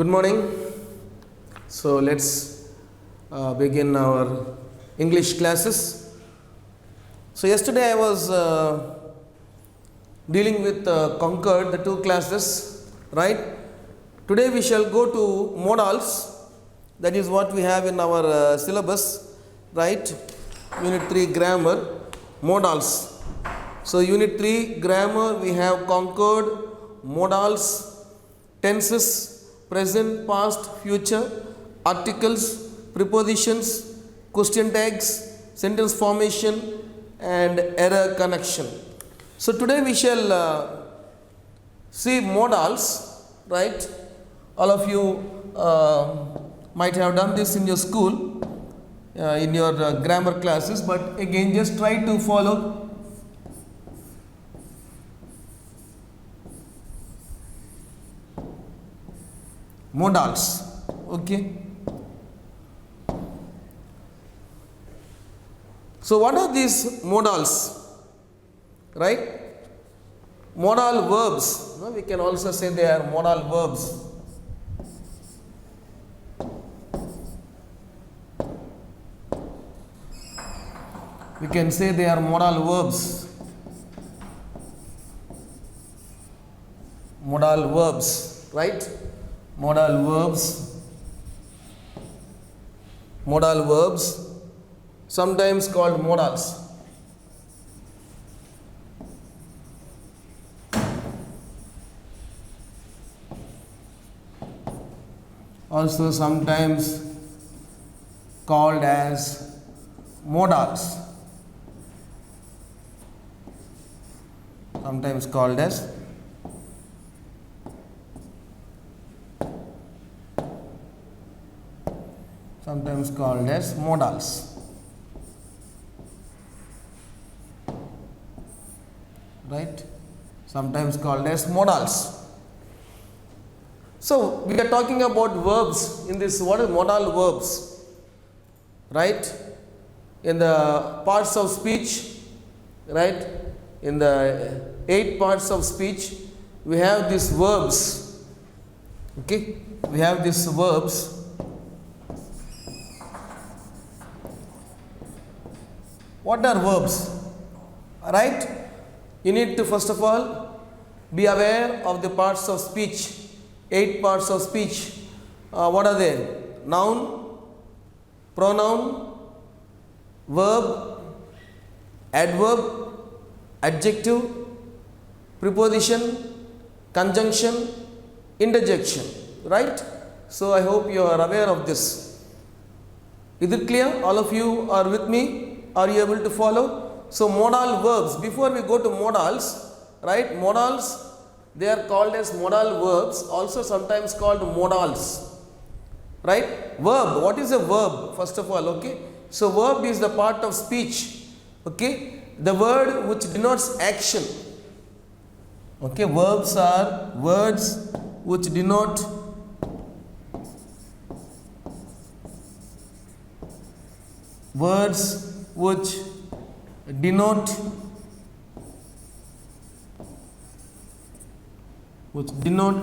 Good morning. So let's begin our English classes. So yesterday I was dealing with Concord, the two classes, right? Today we shall go to modals. That is what we have in our syllabus, right? Unit 3 grammar, modals. So unit 3 grammar we have Concord, modals, tenses, present, past, future, articles, prepositions, question tags, sentence formation and error connection. So today we shall see modals, right? All of you might have done this in your school, in your grammar classes, but again just try to follow. Modals, okay. So what are these modals, right? Modal verbs, we can also say they are modal verbs. We can say they are modal verbs. Modal verbs, right? Modal verbs. Modal verbs, sometimes called modals. Also sometimes called as modals. Sometimes called as modals, right? Sometimes called as modals. So we are talking about verbs in this. What is modal verbs, right? In the parts of speech, right? In the 8 parts of speech, we have these verbs. Okay, we have these verbs. What are verbs? Right? You need to first of all be aware of the parts of speech. 8 parts of speech. What are they? Noun, pronoun, verb, adverb, adjective, preposition, conjunction, interjection, right? So I hope you are aware of this. Is it clear? All of you are with me? Are you able to follow? So modal verbs, before we go to modals, right? Modals, they are called as modal verbs, also sometimes called modals, right? Verb, what is a verb? First of all, okay? So verb is the part of speech, okay? The word which denotes action. Okay, verbs are words which denote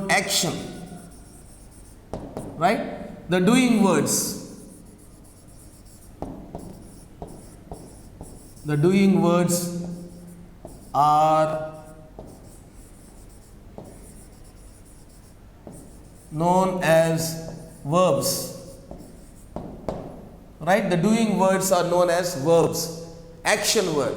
action, right? The doing words. The doing words are known as verbs, right? The doing words are known as verbs. Action word,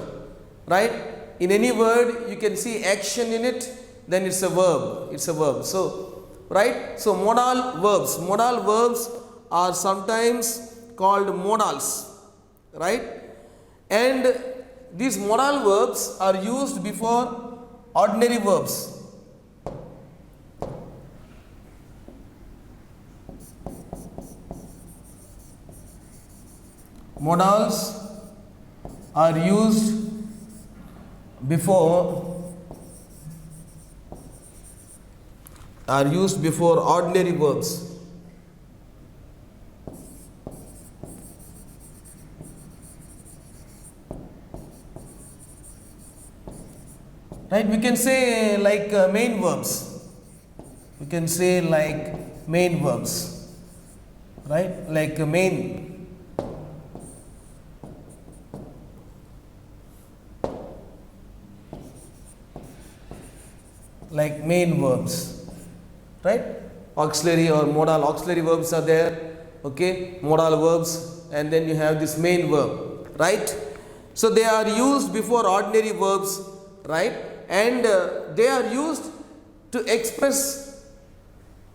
right? In any word you can see action in it, then it's a verb. It's a verb. So, right? So modal verbs are sometimes called modals, right? And these modal verbs are used before ordinary verbs. Modals are used before ordinary verbs. Right? We can say like main verbs. We can say like main verbs, right? Like main, like main verbs, right? Auxiliary or modal auxiliary verbs are there, okay? Modal verbs, and then you have this main verb, right? So they are used before ordinary verbs, right? And they are used to express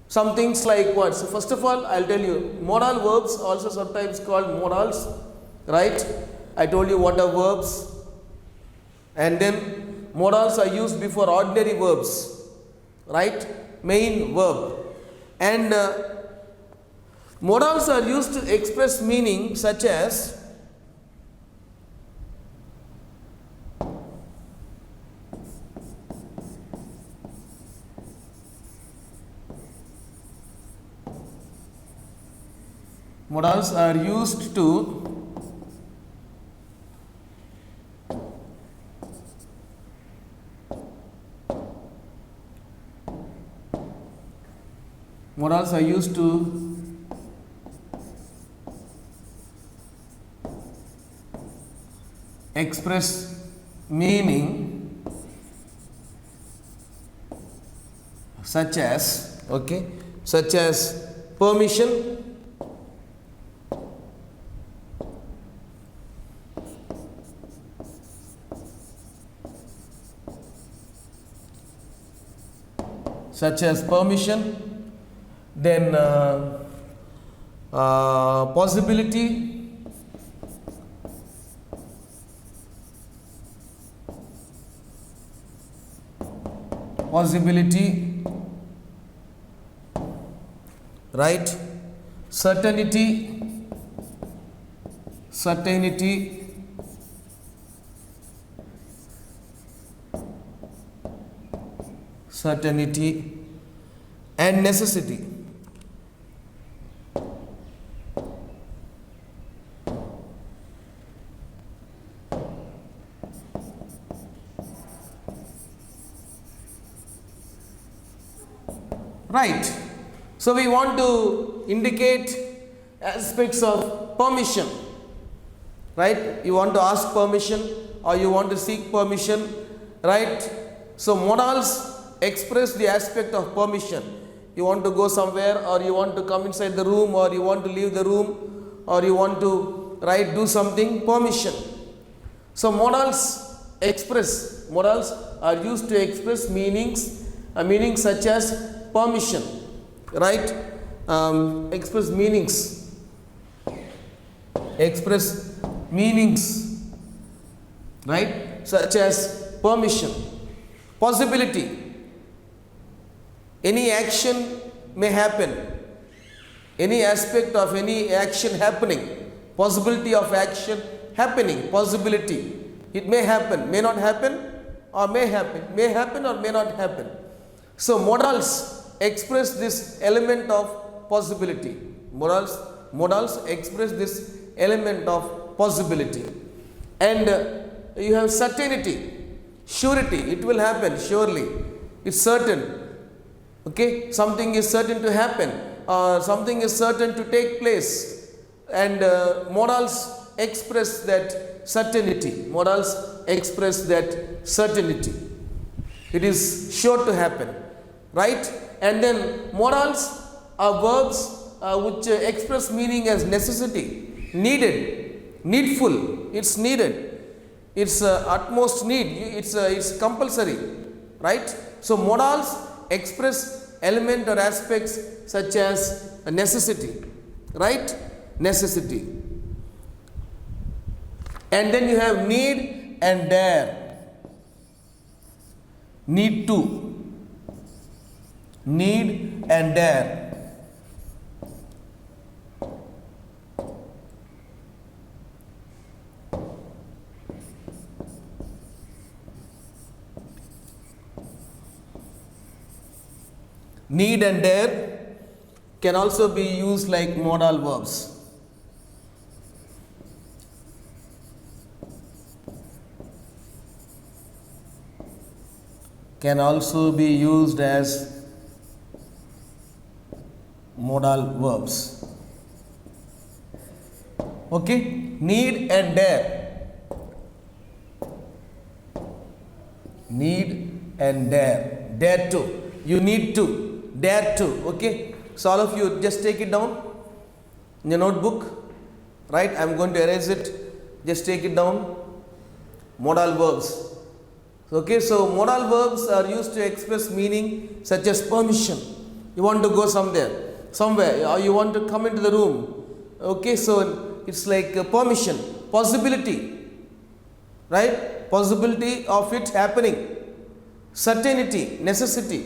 some things like what? So first of all, I'll tell you, modal verbs also sometimes called modals, right? I told you what are verbs, and then modals are used before ordinary verbs, right? Main verb. And modals are used to express meaning such as modals are used to modals are used to express meaning such as, okay, such as permission, such as permission, then possibility, right? Certainty, and necessity. Right. So we want to indicate aspects of permission, right? You want to ask permission or you want to seek permission, right? So modals express the aspect of permission. You want to go somewhere, or you want to come inside the room, or you want to leave the room, or you want to, right, do something, permission. So modals are used to express meanings such as permission, right? Express meanings, right, such as permission. Possibility, any action may happen, any aspect of any action happening, possibility of action happening, possibility. It may happen, may not happen, or may happen or may not happen. So modals express this element of possibility. Modals express this element of possibility. And you have certainty, surety, it will happen, surely, it's certain. Okay, something is certain to happen, something is certain to take place, and modals express that certainty. It is sure to happen, right? And then modals are verbs which express meaning as necessity, needed, needful, it's needed, it's utmost need, it's compulsory, right? So modals express element or aspects such as a necessity, right? Necessity. And then you have need and dare. Need to, need and dare. Need and dare can also be used like modal verbs. Can also be used as modal verbs. Okay, need and dare. Need and dare. Dare to. You need to. Dare to. Okay. So all of you just take it down in your notebook. Right. I am going to erase it. Just take it down. Modal verbs. Okay. So modal verbs are used to express meaning such as permission. You want to go somewhere, or you want to come into the room. Okay. So it's like a permission, possibility. Right. Possibility of it happening, certainty, necessity,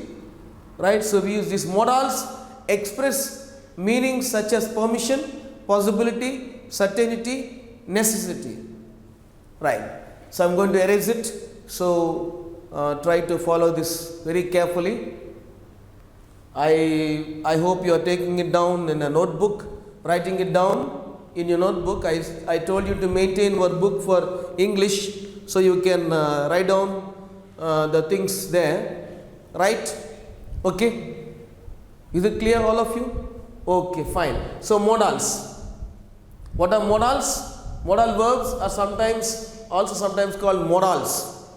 right? So we use these modals express meanings such as permission, possibility, certainty, necessity, right? So I'm going to erase it. So try to follow this very carefully. I hope you are taking it down in a notebook, writing it down in your notebook. I told you to maintain your book for English, so you can write down the things there, right? Okay. Is it clear, all of you? Okay, fine. So modals. What are modals? Modal verbs are sometimes called modals,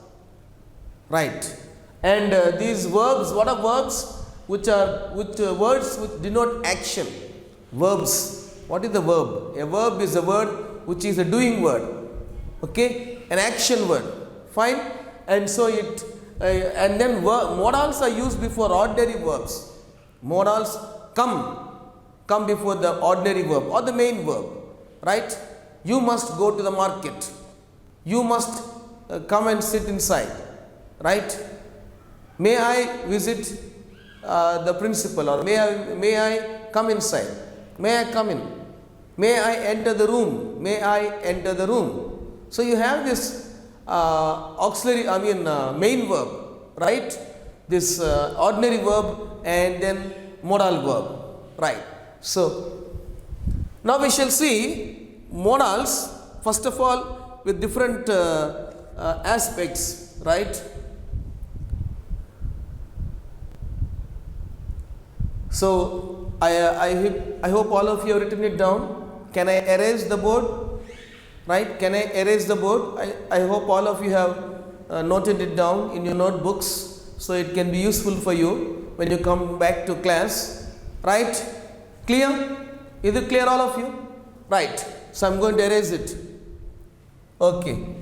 right? And these verbs, what are verbs? Which words which denote action. Verbs. What is the verb? A verb is a word which is a doing word. Okay, an action word. Fine. And so it and then modals are used before ordinary verbs. Modals come before the ordinary verb or the main verb, right? You must go to the market. You must come and sit inside, right? May I visit the principal, or may I come inside? May I come in? May I enter the room? May I enter the room? So you have this main verb, right? This ordinary verb and then modal verb, right? So now we shall see modals, first of all, with different aspects, right? So I hope all of you have written it down. Can I erase the board? Right? Can I erase the board? I hope all of you have noted it down in your notebooks, so it can be useful for you when you come back to class. Right? Clear? Is it clear, all of you? Right. So I'm going to erase it. Okay.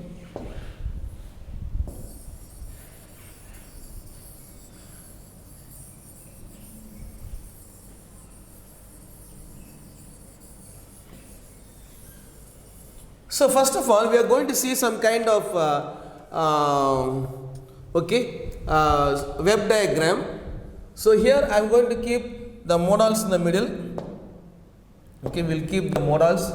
So first of all, we are going to see some kind of web diagram. So here I am going to keep the modals in the middle. Okay, we will keep the modals.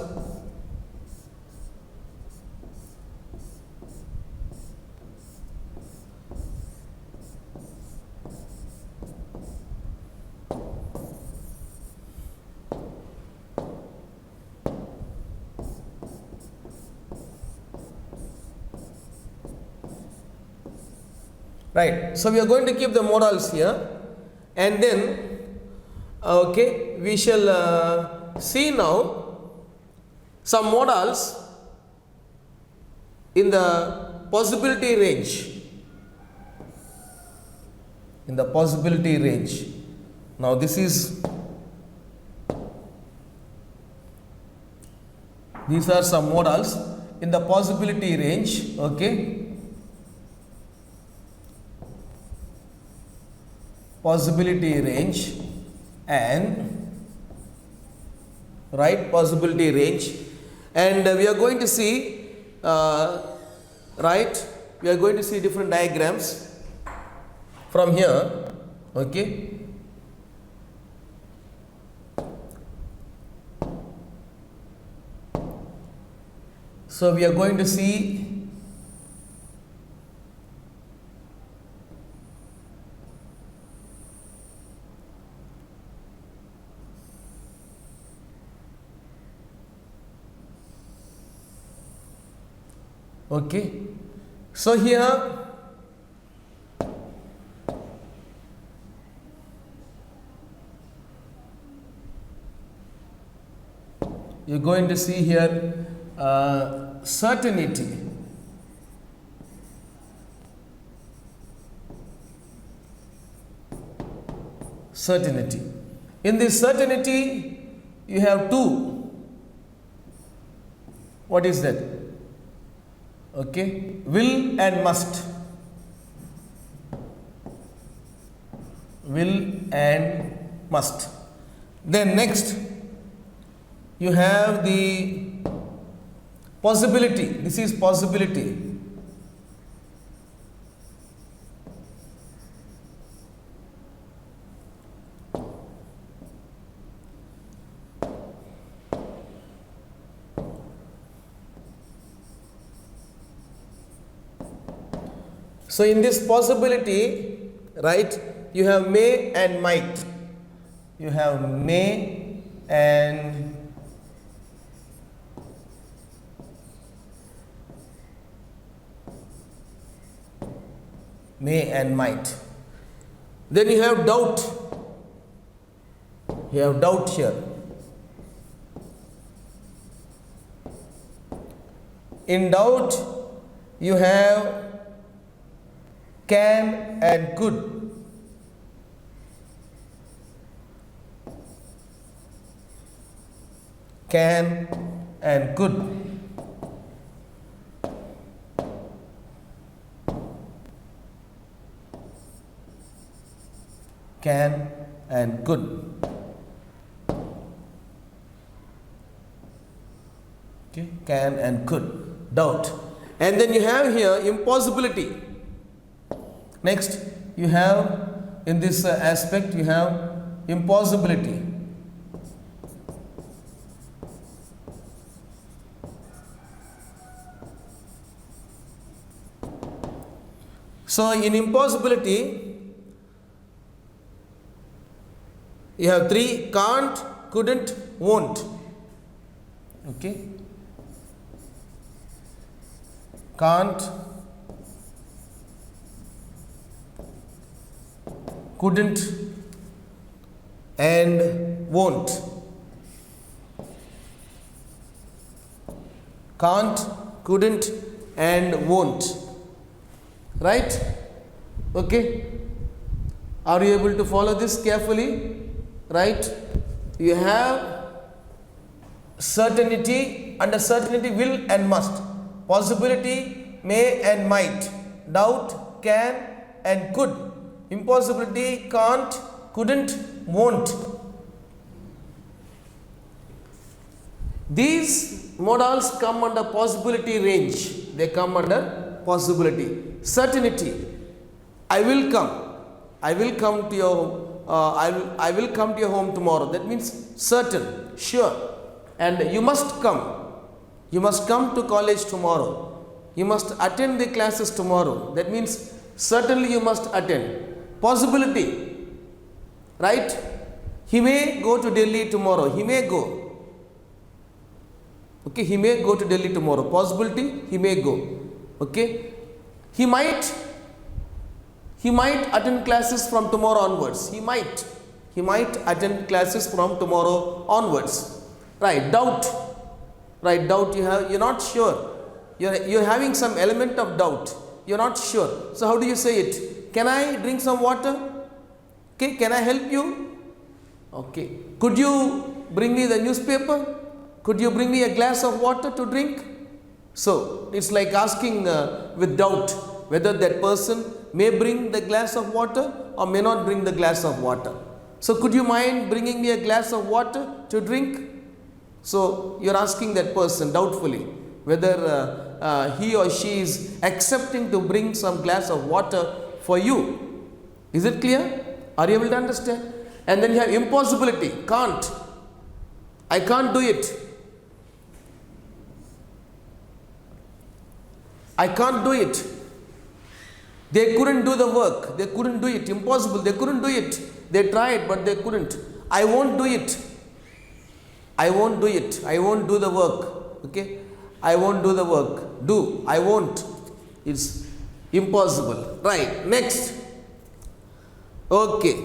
Right. So we are going to keep the modals here, and then we shall see now some modals in the possibility range. In the possibility range. Now these are some modals in the possibility range. Okay. Possibility range and possibility range, and we are going to see we are going to see different diagrams from here. Okay. So we are going to see okay. So here you're going to see here certainty. Certainty. In this certainty, you have two. What is that? Okay, will and must. Will and must. Then next, you have the possibility. This is possibility. So in this possibility, right, you have may and might. You have may and might. Then you have doubt. You have doubt here. In doubt, you have can and could. Can and could. Can and could. Okay, can and could. Doubt. And then you have here impossibility. Next, you have in this aspect, you have impossibility. So in impossibility, you have three: can't, couldn't, won't. Okay, can't, couldn't, and won't. Can't, couldn't, and won't. Right? Okay. Are you able to follow this carefully? Right? You have certainty, under certainty will and must. Possibility, may and might. Doubt, can and could. Impossibility, can't, couldn't, won't. These modals come under possibility range. They come under possibility. Certainty, I will come. I will come to your I will come to your home tomorrow. That means certain, sure. And you must come. You must come to college tomorrow. You must attend the classes tomorrow. That means certainly you must attend. Possibility, right? He may go to Delhi tomorrow. He may go. Okay, he may go to Delhi tomorrow. Possibility, he may go. Okay. He might attend classes from tomorrow onwards. He might attend classes from tomorrow onwards. Right, doubt. Right, doubt, you're not sure. You're having some element of doubt. You're not sure. So how do you say it? Can I drink some water? Okay, can I help you? Okay. Could you bring me the newspaper? Could you bring me a glass of water to drink? So it's like asking with doubt whether that person may bring the glass of water or may not bring the glass of water. So could you mind bringing me a glass of water to drink? So you're asking that person doubtfully whether he or she is accepting to bring some glass of water for you. Is it clear? Are you able to understand? And then you have impossibility, can't. I can't do it. I can't do it. They couldn't do the work. They couldn't do it. Impossible. They couldn't do it. They tried, but they couldn't. I won't do it. I won't do it. I won't do the work. Okay? I won't do the work. Do. I won't. It's impossible. Right. Next. Okay.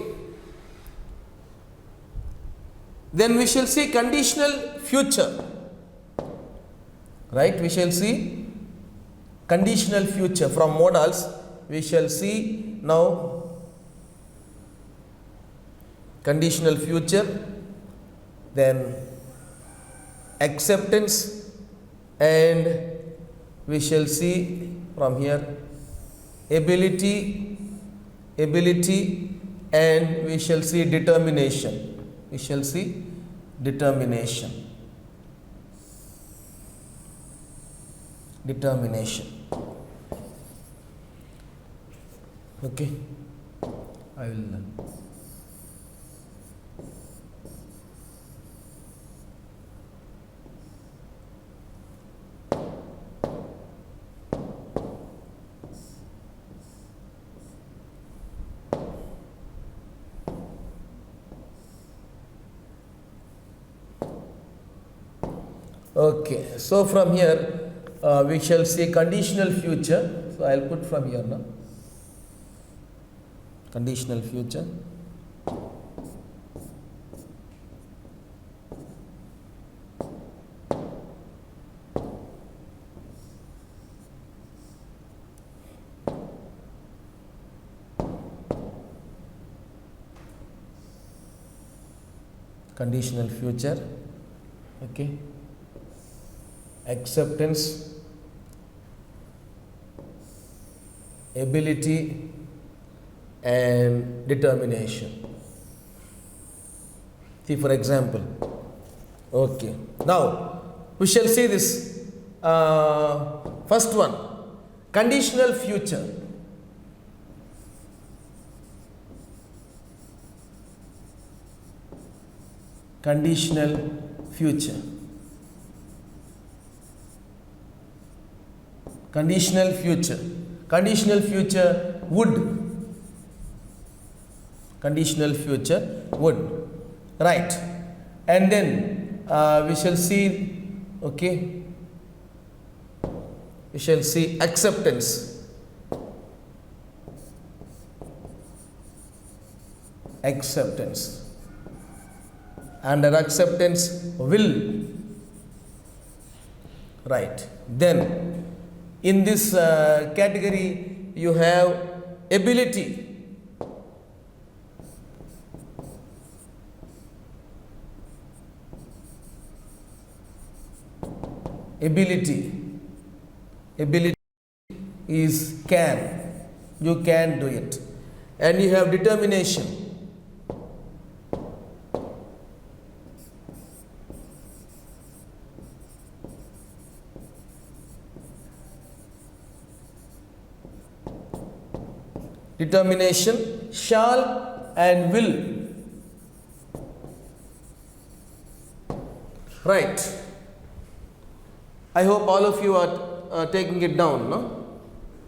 Then we shall see conditional future. right? We shall see conditional future from modals. We shall see now conditional future, then acceptance, and we shall see from here ability, and we shall see determination. We shall see determination. Okay, I will. Okay, so from here we shall see conditional future. So I will put from here now. Conditional future. Conditional future. Okay. Acceptance, ability, and determination. See, for example, okay. Now we shall see this first one, conditional future. Conditional future. Conditional future. Conditional future would. Conditional future would. Right. And then we shall see, okay, we shall see acceptance. Acceptance. Under acceptance, will. Right. Then in this category you have ability. Ability is can. You can do it. And you have determination. Determination, shall and will. Right. I hope all of you are taking it down, no?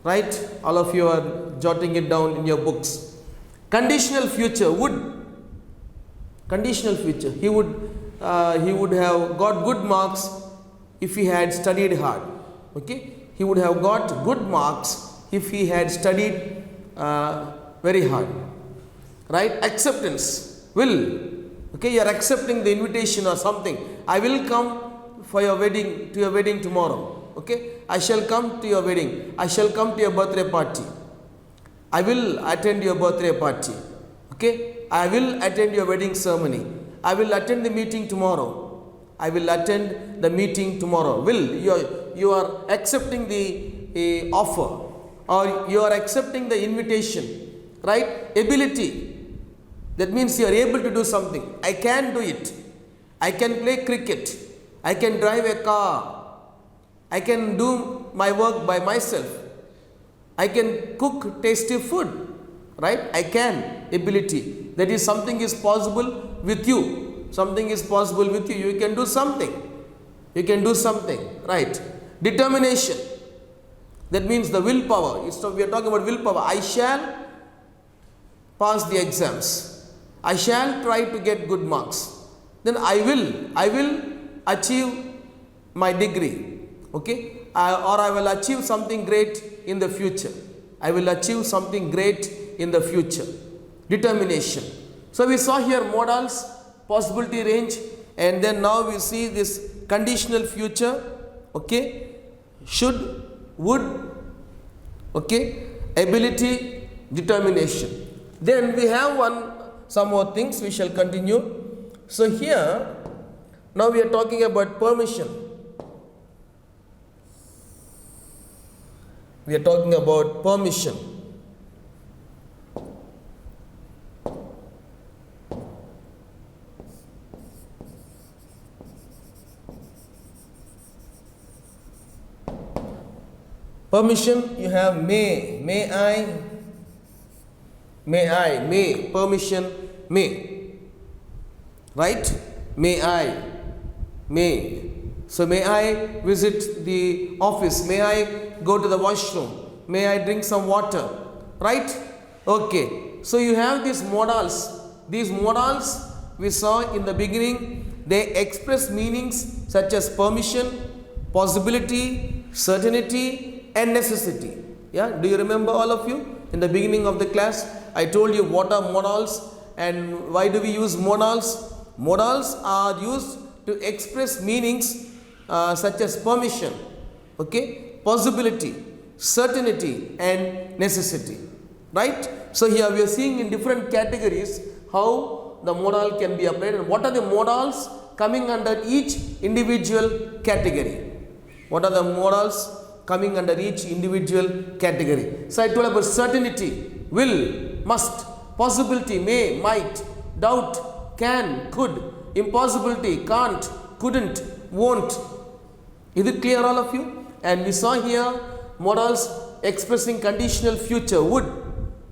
Right? All of you are jotting it down in your books. Conditional future would. Conditional future. He would have got good marks if he had studied hard. Okay? He would have got good marks if he had studied very hard. Right? Acceptance, will. Okay, you are accepting the invitation or something. I will come for your wedding, to your wedding tomorrow. Okay, I shall come to your wedding. I shall come to your birthday party. I will attend your birthday party. Okay, I will attend your wedding ceremony. I will attend the meeting tomorrow. I will attend the meeting tomorrow. Will, you are accepting the offer, or you are accepting the invitation, right? Ability, that means you are able to do something. I can do it. I can play cricket. I can drive a car. I can do my work by myself. I can cook tasty food, right? I can. Ability, that is, something is possible with you. Something is possible with you. You can do something. You can do something, right? Determination, that means the willpower. So we are talking about willpower. I shall pass the exams. I shall try to get good marks. Then I will achieve my degree. Okay? Or I will achieve something great in the future. I will achieve something great in the future. Determination. So we saw here modals, possibility range, and then now we see this conditional future, okay, should, would, okay, ability, determination. Then we have some more things we shall continue. So here, now we are talking about permission. We are talking about permission. Permission, you have may I, may, permission, may, right? May I, may. So may I visit the office, may I go to the washroom, may I drink some water, right? Okay, so you have these modals. These modals we saw in the beginning, they express meanings such as permission, possibility, certainty, and necessity. Yeah, do you remember, all of you? In the beginning of the class, I told you what are modals and why do we use modals. Modals are used to express meanings such as permission, okay, possibility, certainty, and necessity, right? So here we are seeing in different categories how the modal can be applied and what are the modals coming under each individual category. What are the modals coming under each individual category? So I told about certainty, will, must, possibility, may, might, doubt, can, could, impossibility, can't, couldn't, won't. Is it clear, all of you? And we saw here modals expressing conditional future, would,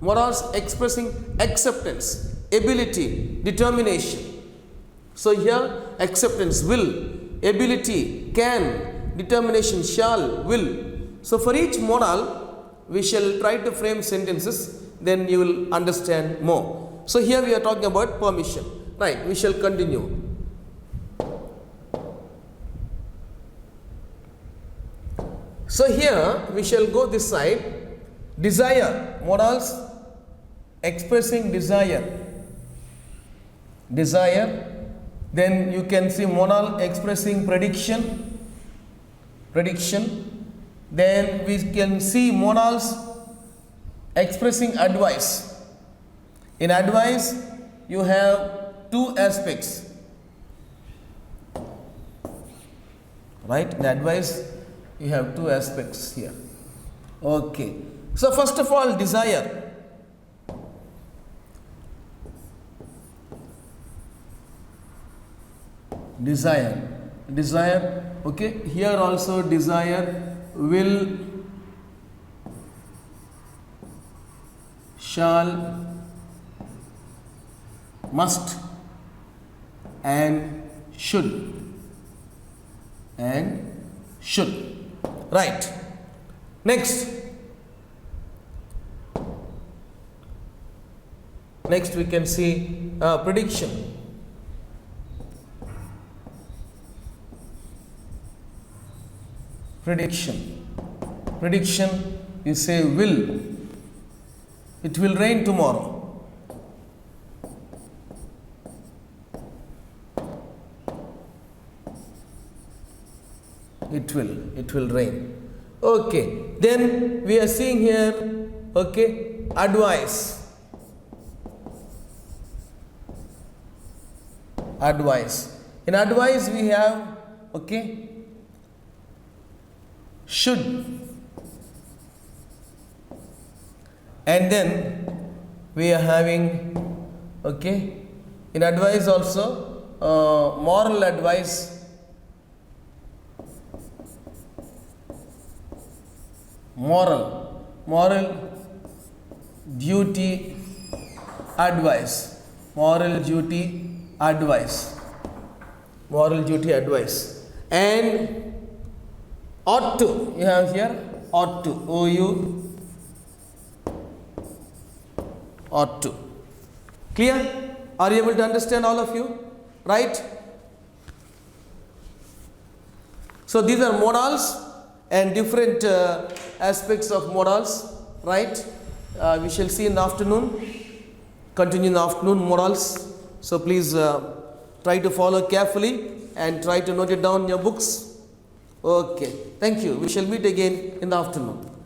modals expressing acceptance, ability, determination. So here acceptance, will, ability, can, determination, shall, will. So for each modal we shall try to frame sentences, then you will understand more. So here we are talking about permission, right? We shall continue. So here we shall go this side. Desire, modals expressing desire, desire. Then you can see modal expressing prediction, prediction. Then we can see modals expressing advice. In advice you have two aspects, right? In advice you have two aspects here. Okay, so first of all, desire. Desire, okay, here also desire, will, shall, must, and should, right? Next we can see prediction. Prediction, you say will, it will rain tomorrow. It will rain. Okay, then we are seeing here, okay, advice. In advice we have, okay, should, and then we are having, okay, in advice also moral advice, moral duty advice, moral duty advice, and ought to, you have here ought to, ought to. Clear? Are you able to understand, all of you? Right? So these are modals and different aspects of modals, right? We shall see in the afternoon, continue in the afternoon, modals. So please try to follow carefully and try to note it down in your books. Okay, thank you. We shall meet again in the afternoon.